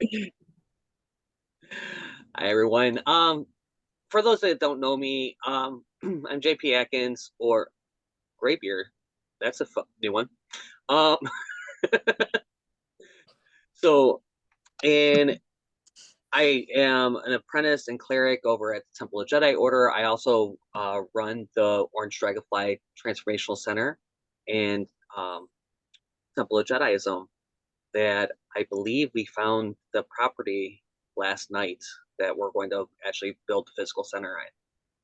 Hi everyone. For those that don't know me, I'm JP Atkins or Graybeard. That's a new one. Um, so and I am an apprentice and cleric over at the Temple of Jedi Order. I also run the Orange Dragonfly Transformational Center and um, Temple of Jediism. That I believe we found the property last night that we're going to actually build the physical center at.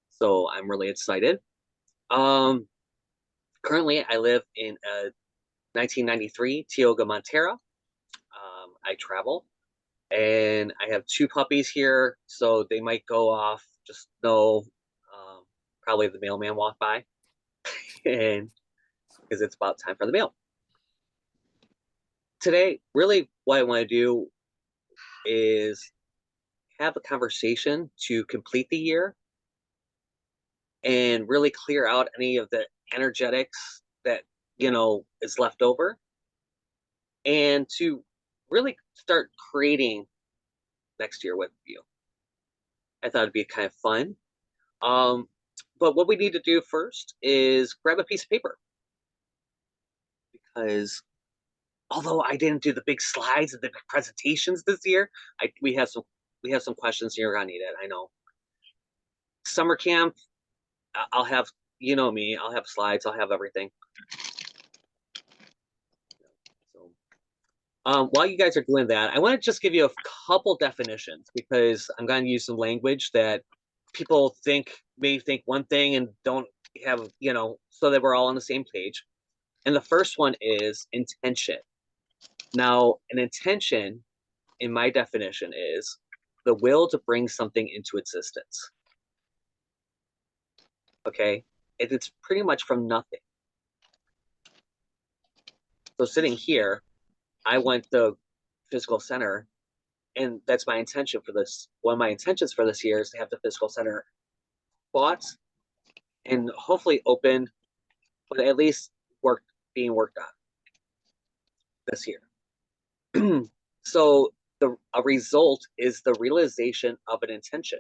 So I'm really excited. Um, Currently, I live in a 1993 Tioga, Montera. I travel, and I have two puppies here, so they might go off. Just know, probably the mailman walked by, and because it's about time for the mail. Today, really, what I want to do is have a conversation to complete the year and really clear out any of the energetics that is left over and to really start creating next year with you. I thought it'd be kind of fun. Um, but what we need to do first is grab a piece of paper because although I didn't do the big slides and the big presentations this year, we have some questions here. I need it. I know. Summer camp, I'll have me. I'll have slides. I'll have everything. So while you guys are doing that, I want to just give you a couple definitions because I'm going to use some language that people may think one thing and don't have, so that we're all on the same page. And the first one is intention. Now, an intention, in my definition, is the will to bring something into existence. Okay? It's pretty much from nothing. So sitting here, I went to physical center, and that's my intention for this. One of my intentions for this year is to have the physical center bought and hopefully open, but at least being worked on this year. So a result is the realization of an intention.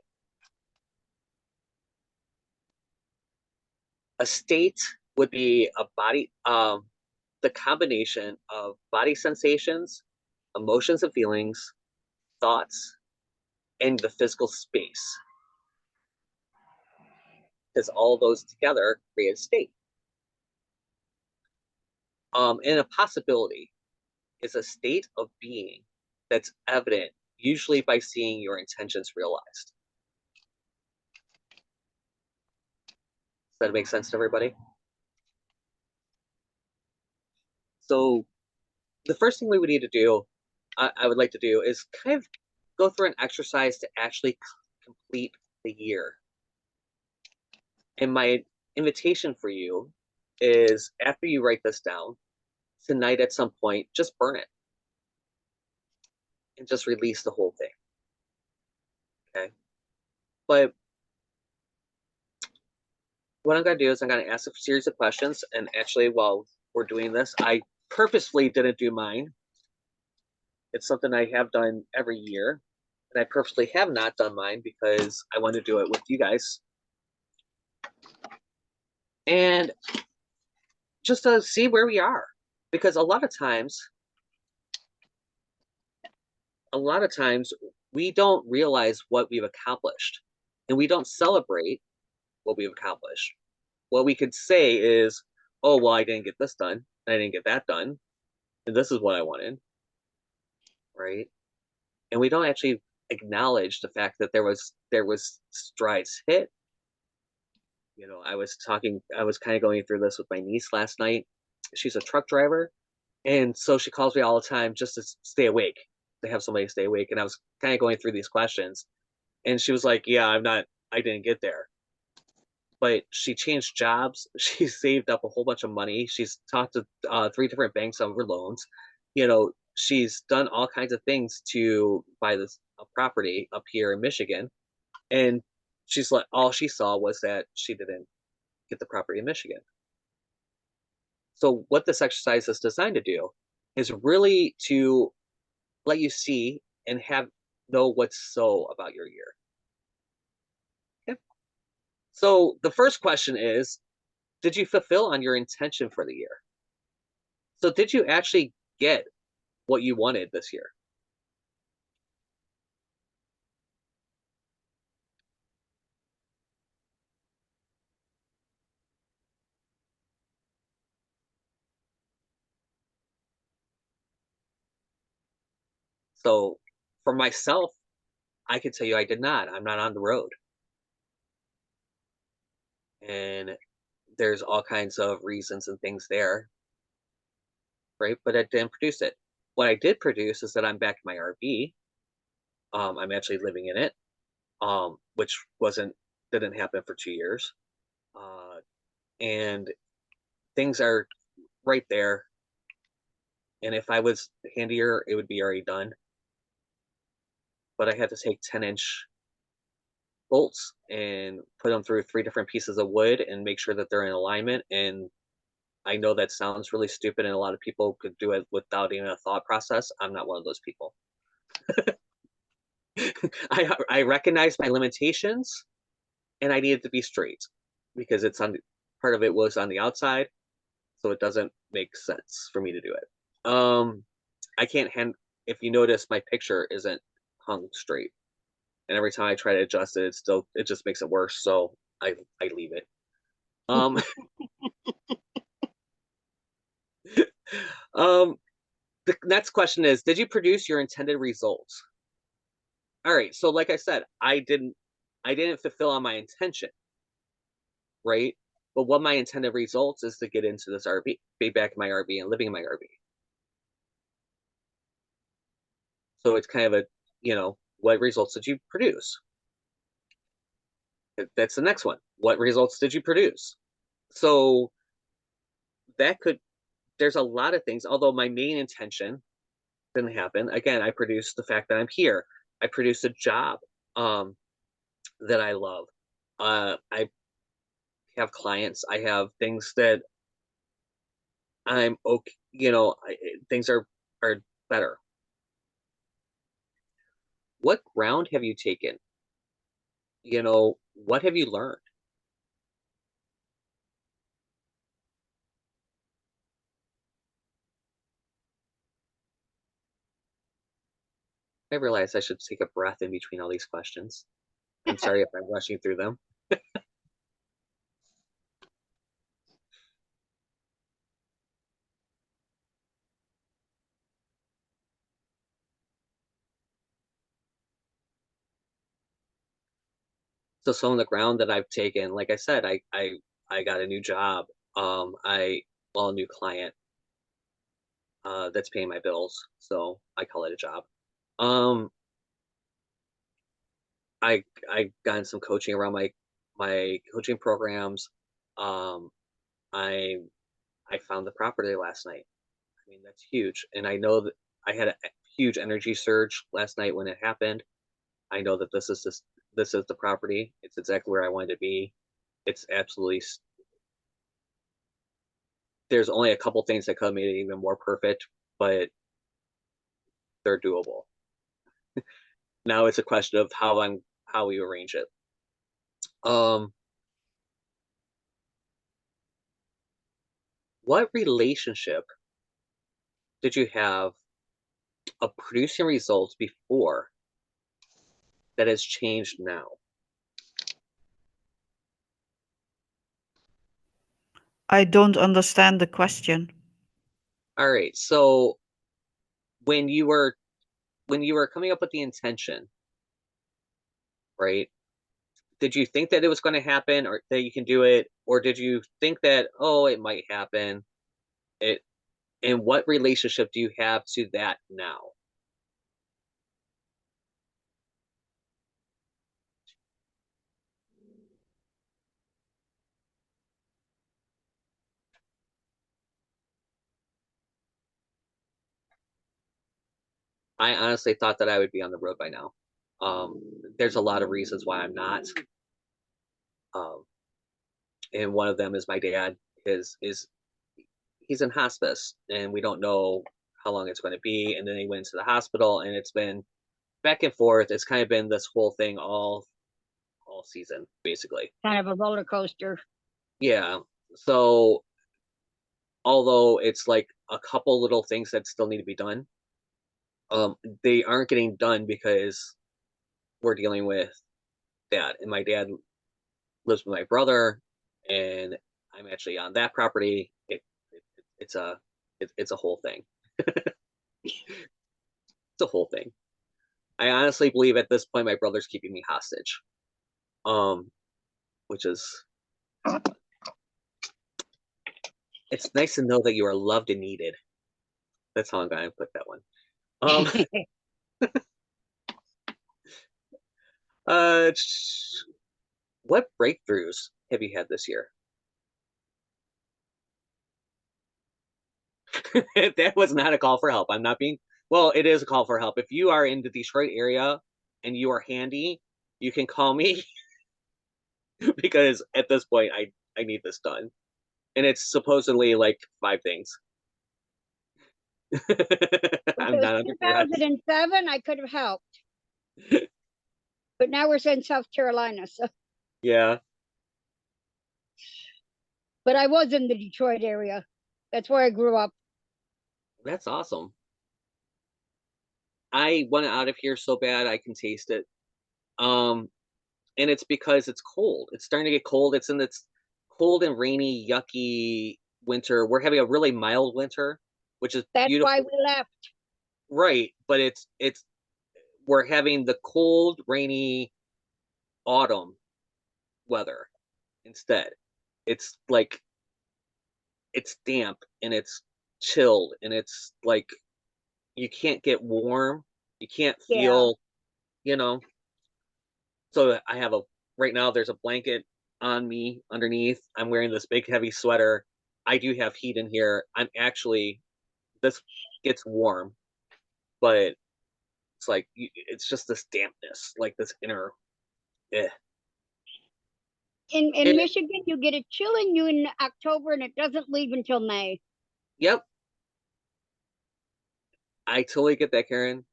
A state would be a body, the combination of body sensations, emotions and feelings, thoughts, and the physical space. Because all those together create a state. And a possibility is a state of being that's evident, usually by seeing your intentions realized. Does that make sense to everybody? So the first thing we would need to do, I would like to do, is kind of go through an exercise to actually complete the year. And my invitation for you is after you write this down, tonight at some point, just burn it and just release the whole thing. Okay. But what I'm going to do is I'm going to ask a series of questions. And actually, while we're doing this, I purposefully didn't do mine. It's something I have done every year. And I purposely have not done mine because I want to do it with you guys. And just to see where we are. Because a lot of times we don't realize what we've accomplished and we don't celebrate what we've accomplished. What we could say is, oh, well, I didn't get this done. I didn't get that done. And this is what I wanted. Right. And we don't actually acknowledge the fact that there was strides hit. I was kind of going through this with my niece last night. She's a truck driver. And so she calls me all the time just to stay awake. To have somebody stay awake. And I was kind of going through these questions. And she was like, yeah, I didn't get there. But she changed jobs. She saved up a whole bunch of money. She's talked to three different banks over loans. She's done all kinds of things to buy this property up here in Michigan. And she's like, all she saw was that she didn't get the property in Michigan. So what this exercise is designed to do is really to let you see and have know what's so about your year. Okay. So the first question is, did you fulfill on your intention for the year? So did you actually get what you wanted this year? So for myself, I can tell you I did not. I'm not on the road. And there's all kinds of reasons and things there, right? But I didn't produce it. What I did produce is that I'm back in my RV. I'm actually living in it, which wasn't didn't happen for 2 years. Uh, and things are right there. And if I was handier, it would be already done. But I had to take 10-inch bolts and put them through 3 different pieces of wood and make sure that they're in alignment. And I know that sounds really stupid, and a lot of people could do it without even a thought process. I'm not one of those people. I recognize my limitations, and I needed to be straight because it's on part of it was on the outside, so it doesn't make sense for me to do it. I can't hand. If you notice, my picture isn't hung straight, and every time I try to adjust it, it just makes it worse. So I leave it. Um, um, the next question is: did you produce your intended results? All right. So, like I said, I didn't fulfill on my intention, right? But what my intended results is to get into this RV, be back in my RV and living in my RV. So it's kind of what results did you produce? That's the next one. What results did you produce? So that could, there's a lot of things, although my main intention didn't happen. Again, I produced the fact that I'm here. I produced a job um, that I love. I have clients. I have things that I'm okay. Things are better. What ground have you taken? What have you learned? I realize I should take a breath in between all these questions. I'm sorry if I'm rushing through them. So some of the ground that I've taken, like I said, I got a new job. A new client that's paying my bills, so I call it a job. Um, I gotten some coaching around my coaching programs. Um, I I found the property last night. I mean, that's huge, and I know that I had a huge energy surge last night when it happened. I know that this is the property. It's exactly where I wanted to be. It's absolutely there's only a couple things that could have made it even more perfect, but they're doable. Now it's a question of how we arrange it. Um, what relationship did you have of producing results before that has changed now? I don't understand the question. All right, so when you were when you were coming up with the intention, right? Did you think that it was going to happen or that you can do it, or did you think that it might happen? It and what relationship do you have to that now? I honestly thought that I would be on the road by now. Um, there's a lot of reasons why I'm not. Um, and one of them is my dad is he's in hospice and we don't know how long it's going to be. And then he went to the hospital and it's been back and forth. It's kind of been this whole thing all season, basically. Kind of a roller coaster. Yeah. So although it's like a couple little things that still need to be done, they aren't getting done because we're dealing with dad, and my dad lives with my brother, and I'm actually on that property. It's a it's a whole thing. It's a whole thing. I honestly believe at this point my brother's keeping me hostage. Um, which is it's nice to know that you are loved and needed. That's how I'm gonna put that one. Um, uh, what breakthroughs have you had this year? That was not a call for help. I'm not being, well, it is a call for help. If you are in the Detroit area and you are handy, you can call me because at this point I need this done. And it's supposedly like 5 things. If I'm it was not under duress. 2007, I could have helped. But now we're in South Carolina, so. Yeah, But I was in the Detroit area. That's where I grew up. that's awesome. I want out of here so bad I can taste it. Um, and it's because it's cold. It's starting to get cold. It's in its cold and rainy, yucky winter. We're having a really mild winter, which is That's why beautiful. we left. Right, but it's we're having the cold, rainy autumn weather instead. It's like it's damp and it's chilled and it's like you can't get warm. You can't Yeah. feel, you know. So I have a right now there's a blanket on me underneath. I'm wearing this big heavy sweater. I do have heat in here. I'm actually this gets warm, but it's like it's just this dampness, like this inner eh. In It, Michigan, you get a chill in you in October and it doesn't leave until May. yep, I totally get that, Karen.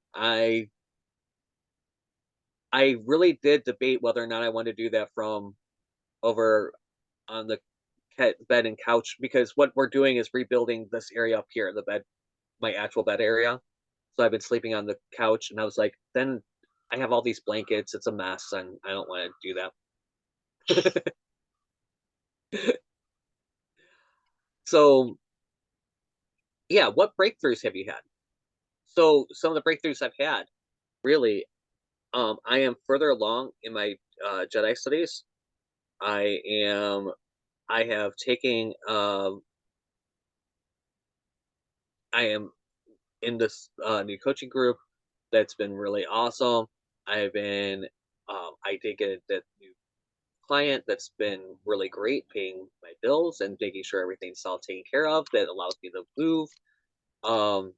I really did debate whether or not I wanted to do that from over on the bed and couch because what we're doing is rebuilding this area up here, the bed, my actual bed area. So I've been sleeping on the couch, and I was like, then I have all these blankets. It's a mess, and I don't want to do that. So yeah, what breakthroughs have you had? So some of the breakthroughs I've had, really, I am further along in my Jedi studies. I am I have taken I am in this new coaching group that's been really awesome. I've been I did get that new client that's been really great, paying my bills and making sure everything's all taken care of. That allows me to move. Um,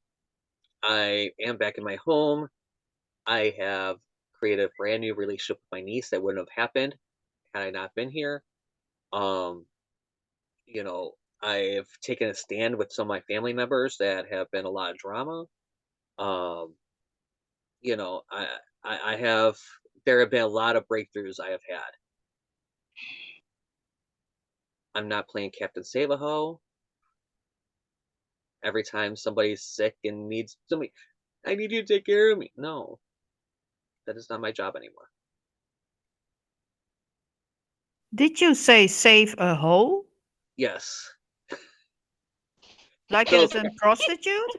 I am back in my home. I have created a brand new relationship with my niece that wouldn't have happened had I not been here. Um, you know, I've taken a stand with some of my family members that have been a lot of drama. Um, you know, I have there have been a lot of breakthroughs I have had. I'm not playing Captain Save-A-Ho. Every time somebody's sick and needs somebody, I need you to take care of me. No, that is not my job anymore. Did you say save a hoe? Yes. Like it So is a prostitute?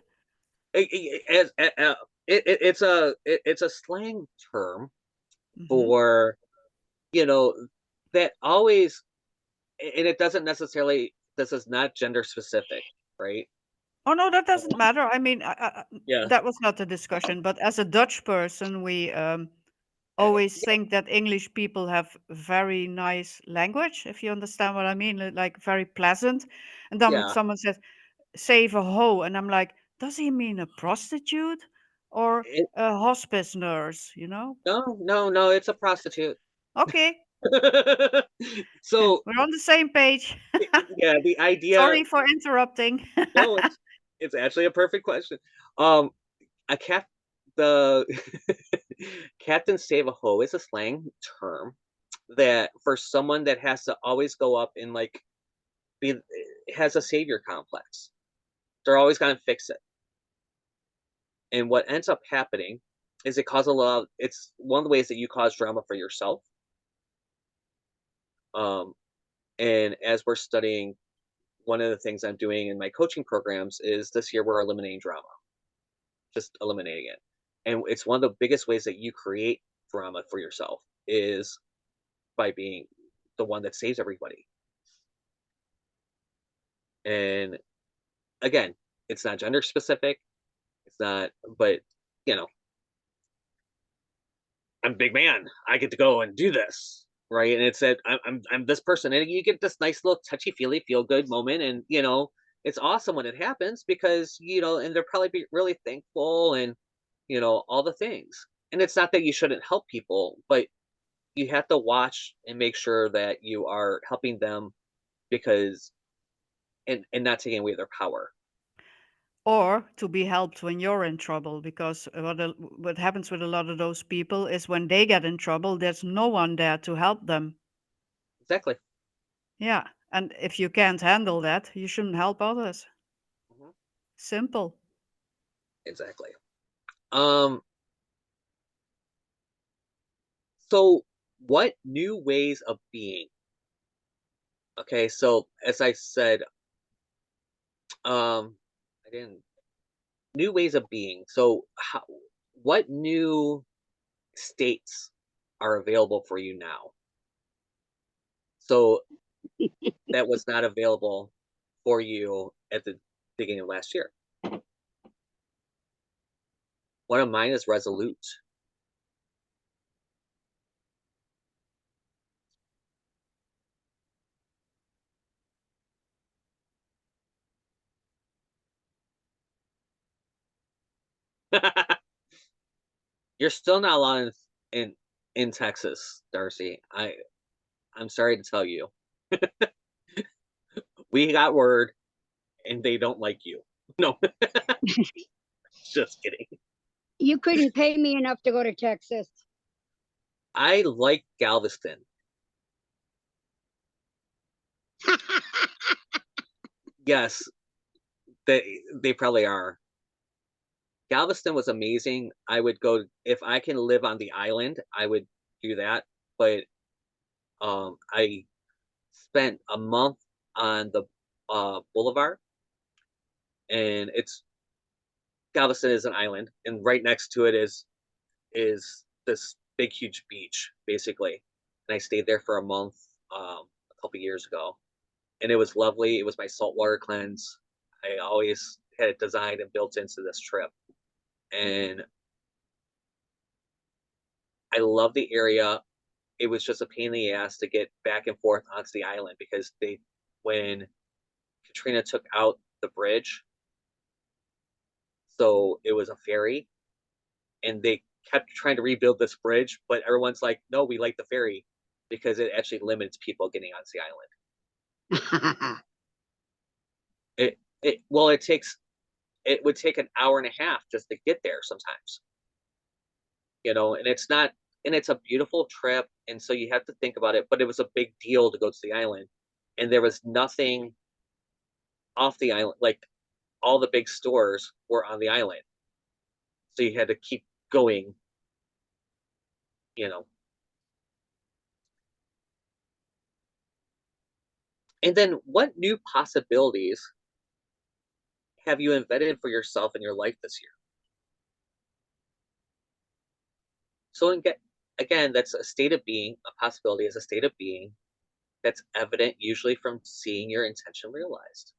it's a slang term Hmm. for you know that always and it doesn't necessarily this is not gender specific, right? Oh no, that doesn't matter. I mean, Yeah. that was not the discussion. But as a Dutch person, we always Yeah. think that English people have very nice language, if you understand what I mean, like very pleasant. And then Yeah. someone says, save a hoe. And I'm like, does he mean a prostitute or It, a hospice nurse, you know? no, it's a prostitute. Okay, So we're on the same page. yeah, the idea. Sorry for interrupting. No, it's actually a perfect question. Um, a cap the Captain Save a Hoe is a slang term that for someone that has to always go up and like be has a savior complex. They're always gonna fix it. And what ends up happening is it causes a lot it's one of the ways that you cause drama for yourself. Um, and as we're studying, one of the things I'm doing in my coaching programs is this year we're eliminating drama, just eliminating it. And it's one of the biggest ways that you create drama for yourself is by being the one that saves everybody. And again, it's not gender specific. It's not, but you know, I'm a big man. I get to go and do this, right? And it said I'm this person, and you get this nice little touchy feely feel good moment, and it's awesome when it happens because and they're probably be really thankful and all the things. And it's not that you shouldn't help people, but you have to watch and make sure that you are helping them because and not taking away their power. Or to be helped when you're in trouble, because what happens with a lot of those people is when they get in trouble, there's no one there to help them. Exactly. Yeah. And if you can't handle that, you shouldn't help others. Mhm. Simple. Exactly. Um. So, what new ways of being? Okay, so as I said, I didn't new ways of being. So, what new states are available for you now? So that was not available for you at the beginning of last year. One of mine is resolute. You're still not allowed in in Texas, Darcy. I'm sorry to tell you. We got word and they don't like you. No, just kidding. You couldn't pay me enough to go to Texas. I like Galveston. Yes, they probably are. Galveston was amazing. I would go if I can live on the island, I would do that. But I spent a month on the boulevard, and it's Galveston is an island, and right next to it is this big huge beach basically. And I stayed there for a month a couple years ago, and it was lovely. It was my saltwater cleanse. I always had it designed and built into this trip, and I love the area. It was just a pain in the ass to get back and forth onto the island because when Katrina took out the bridge, so it was a ferry, and they kept trying to rebuild this bridge, but everyone's like, "No, we like the ferry because it actually limits people getting onto the island." It would take an hour and a half just to get there sometimes, and it's a beautiful trip, and so you have to think about it, but it was a big deal to go to the island, and there was nothing off the island. Like all the big stores were on the island, so you had to keep going. You know, and then what new possibilities have you invented for yourself in your life this year? So again, that's a state of being. A possibility is a state of being that's evident usually from seeing your intention realized.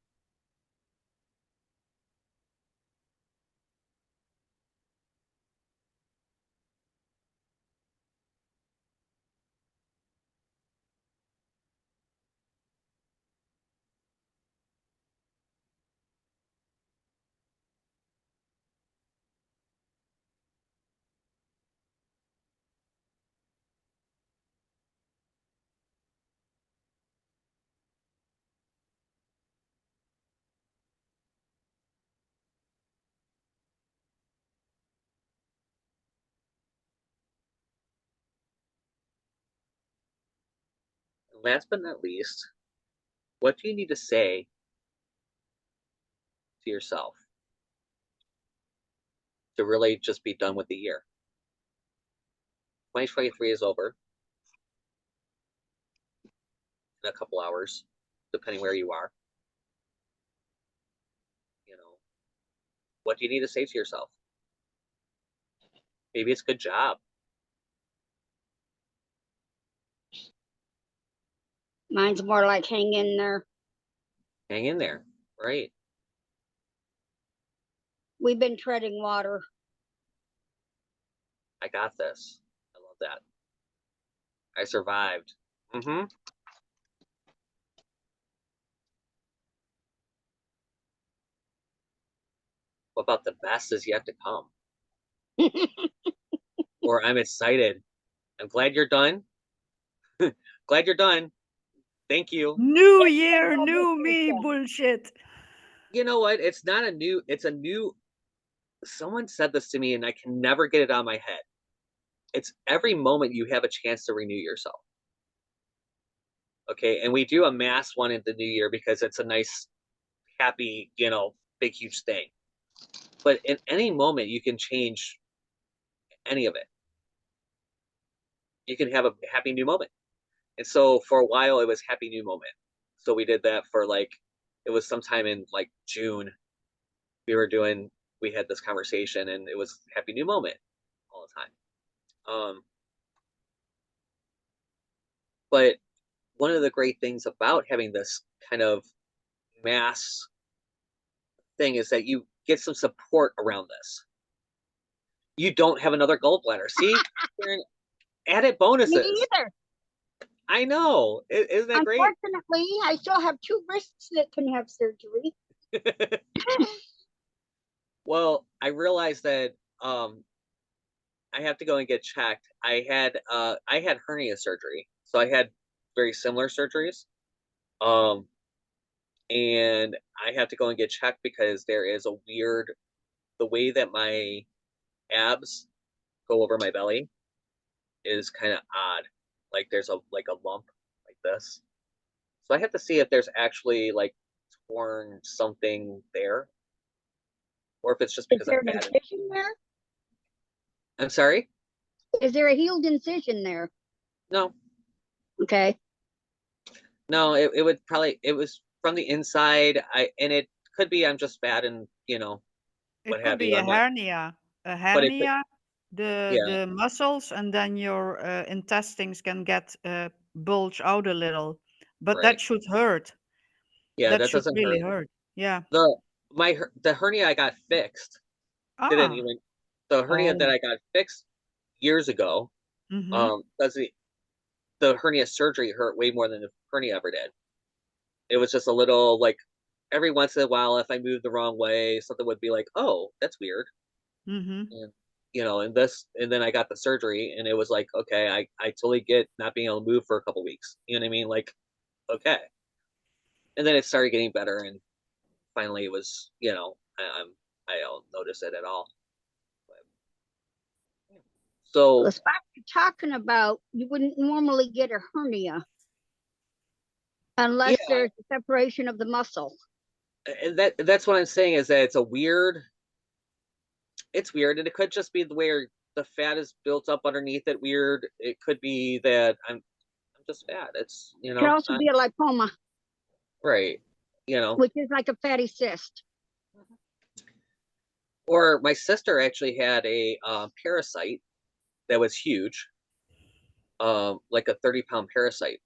last but not least, what do you need to say to yourself to really just be done with the year? 2023 is over in a couple hours, depending where you are. You know, what do you need to say to yourself? Maybe it's good job. Mine's more like hang in there. Hang in there, right? We've been treading water. I got this. I love that. I survived. Mm-hmm. What about the best is yet to come? Or I'm excited. I'm glad you're done. Glad you're done. Thank you. New Yes, year, all this new is me done. bullshit. You know what? It's not a new, it's a new, someone said this to me and I can never get it out of my head. It's every moment you have a chance to renew yourself. Okay. And we do a mass one in the new year because it's a nice, happy, big, huge thing. But in any moment, you can change any of it. You can have a happy new moment. And so for a while, it was happy new moment. So we did that for like, it was sometime in like June. We were doing, we had this conversation and it was happy new moment all the time. But one of the great things about having this kind of mass thing is that you get some support around this. You don't have another gallbladder. See, added Me bonuses. either. I know. Isn't that great? Unfortunately, I still have 2 wrists that can have surgery. Well, I realized that I have to go and get checked. I had hernia surgery, so I had very similar surgeries. Um, and I have to go and get checked because there is a weird the way that my abs go over my belly is kind of odd. Like there's a lump like this. So I have to see if there's actually like torn something there, or if it's just Is because I'm there an fat. incision there? I'm sorry. Is there a healed incision there? No, Okay. no. It would probably it was from the inside. It could be I'm just fat and It what could have you. be a I'm not. hernia. A But it could. hernia, the Yeah. the muscles, and then your intestines can get bulge out a little. But that Right. should hurt. Yeah. That That should doesn't really hurt. hurt. Yeah. The hernia I got fixed didn't Ah. even the hernia that Oh. I got fixed years ago. Mm-hmm. Does the hernia surgery hurt way more than the hernia ever did. It was just a little like every once in a while, if I moved the wrong way, something would be like, "Oh, that's weird," Mm-hmm. and and then I got the surgery, and it was like, okay, I totally get not being able to move for a couple weeks. You know what I mean? Like, okay, and then it started getting better, and finally it was, I don't notice it at all. The So spot you're talking about, you wouldn't normally get a hernia unless yeah, there's a separation of the muscle. and that's what I'm saying is that it's weird, and it could just be the way the fat is built up underneath it. Weird. It could be that I'm just fat. It's It could also be a lipoma, right. You know, which is like a fatty cyst. or my sister actually had a parasite that was huge, like a 30-pound parasite,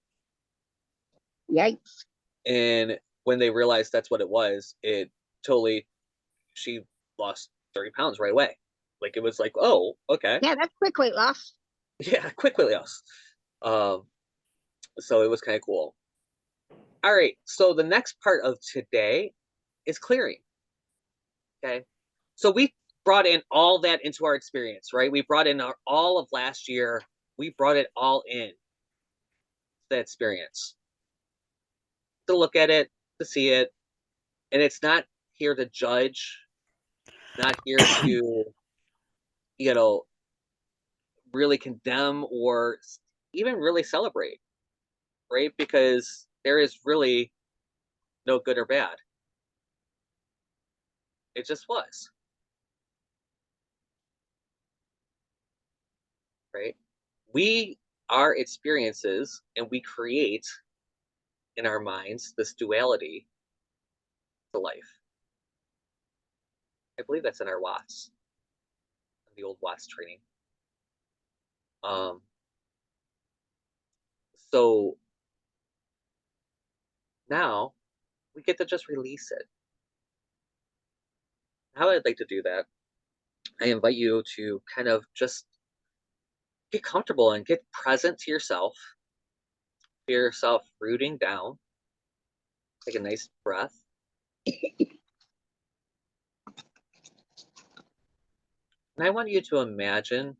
Yikes. and when they realized that's what it was, it totally she lost 30 pounds right away. Like it was like, oh, okay, Yeah, that's quick weight loss. yeah, quickly lost. Um, so it was kind of cool. All right, so the next part of today is clearing. Okay. So we brought in all that into our experience, right? We brought in all of last year. We brought it all in the experience to look at it, to see it. And it's not here to judge, not here to, you know, really condemn or even really celebrate, right? Because there is really no good or bad. It just was, right? We are experiences and we create in our minds this duality to life. I believe that's in our Watts, the old Watts training. Um, so now we get to just release it. How I'd like to do that, I invite you to kind of just get comfortable and get present to yourself, feel yourself rooting down, take a nice breath. And I want you to imagine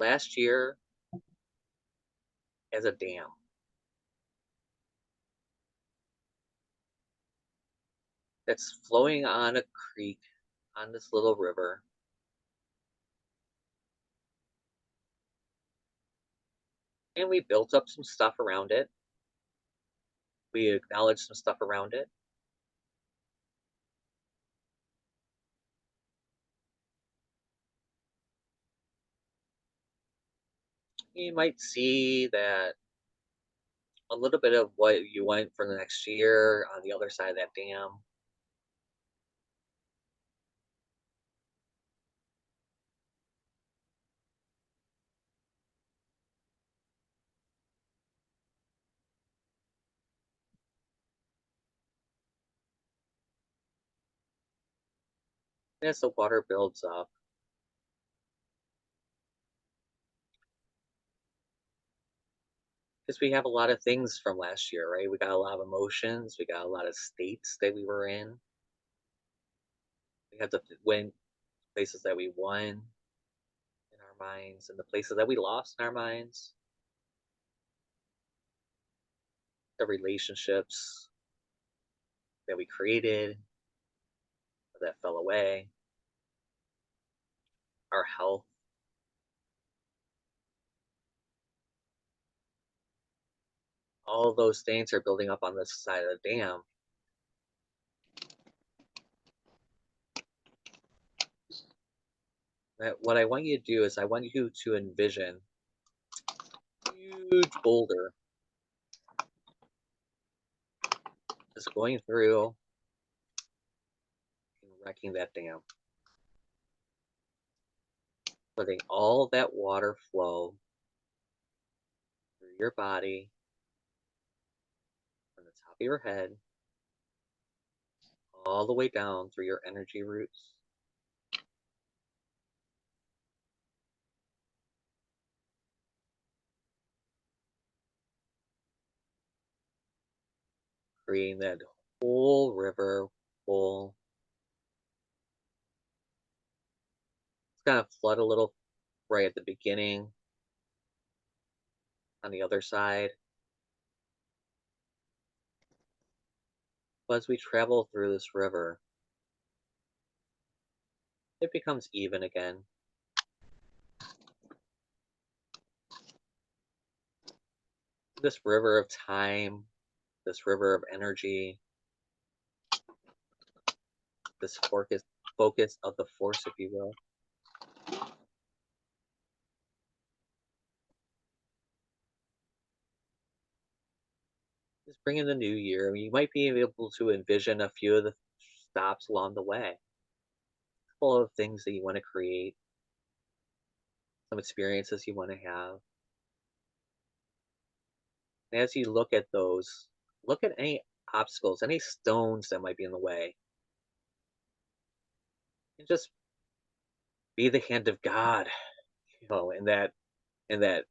last year as a dam. That's flowing on a creek on this little river. And we built up some stuff around it. We acknowledged some stuff around it. You might see that a little bit of what you want for the next year on the other side of that dam. And as the water builds up, because we have a lot of things from last year, right? We got a lot of emotions, we got a lot of states that we were in. We had to win places that we won in our minds and the places that we lost in our minds, the relationships that we created that fell away, our health. All those things are building up on this side of the dam. What I want you to do is I want you to envision a huge boulder just going through and wrecking that dam, letting all that water flow through your body, from the top of your head, all the way down through your energy roots, creating that whole river full. It's gonna flood a little right at the beginning on the other side. But as we travel through this river, it becomes even again. This river of time, this river of energy, this focus of the force, if you will. Just bring in the new year. I mean, you might be able to envision a few of the stops along the way, a couple of things that you want to create, some experiences you want to have. And as you look at those, look at any obstacles, any stones that might be in the way, and just be the hand of God, in that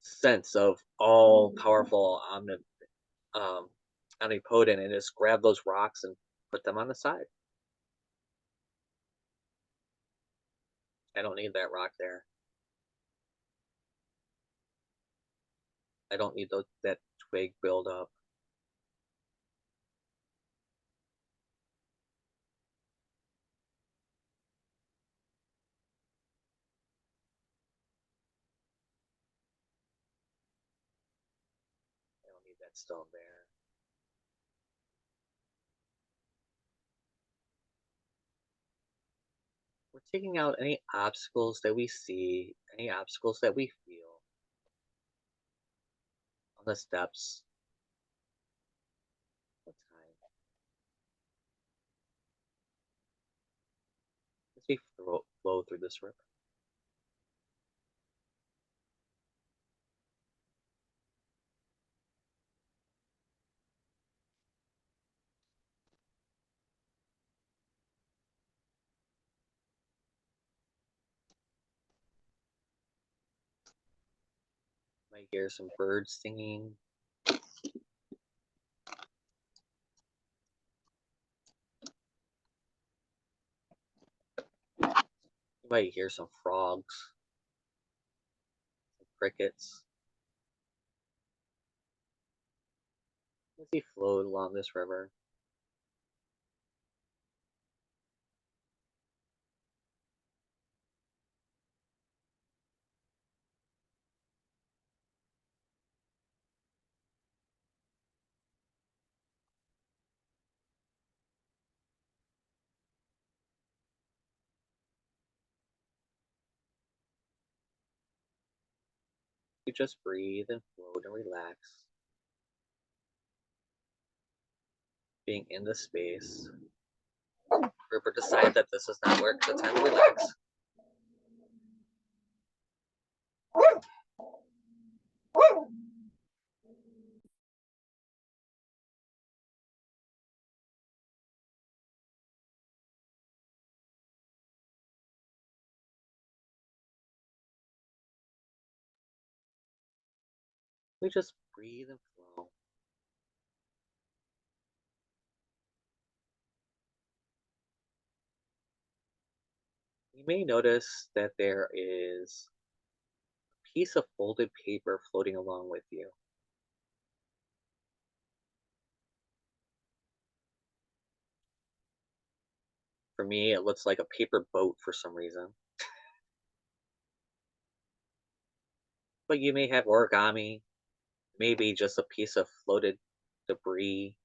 sense of all powerful, um, omnipotent, and just grab those rocks and put them on the side. I don't need that rock there. I don't need that twig build up. stone there. We're taking out any obstacles that we see, any obstacles that we feel on the steps of time as we flow through this river. Might hear some birds singing. You might hear some frogs, some crickets as we float along this river. You just breathe and float and relax, being in the space. River decide that this is not where the time to relax. We just breathe and flow. You may notice that there is a piece of folded paper floating along with you. For me, it looks like a paper boat for some reason. But you may have origami, maybe just a piece of floated debris.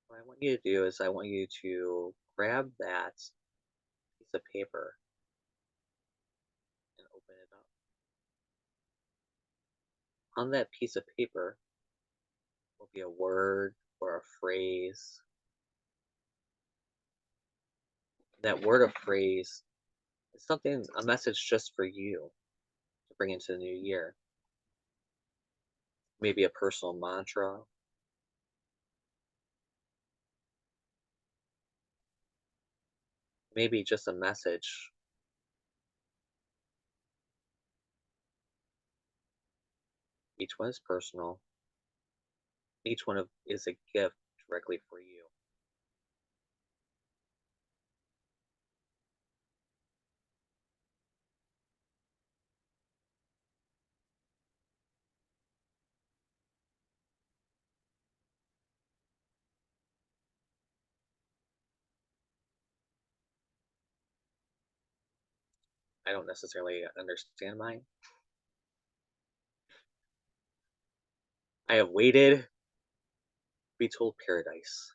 What I want you to do is I want you to grab that piece of paper and open it up. On that piece of paper will be a word or a phrase. That word or phrase is something, a message just for you to bring into the new year. Maybe a personal mantra, maybe just a message. Each one is personal. Each one is a gift directly for you. I don't necessarily understand mine. I have waited to be told paradise.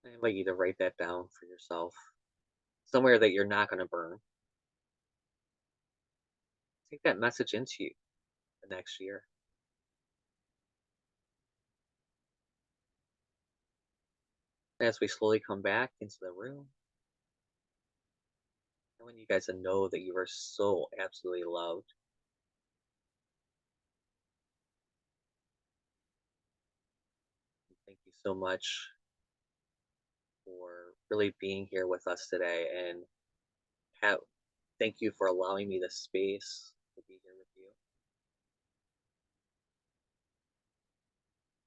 I invite you to write that down for yourself. Somewhere that you're not going to burn. Take that message into you the next year. As we slowly come back into the room, I want you guys to know that you are so absolutely loved. Thank you so much for really being here with us today, and have, thank you for allowing me the space to be here with you.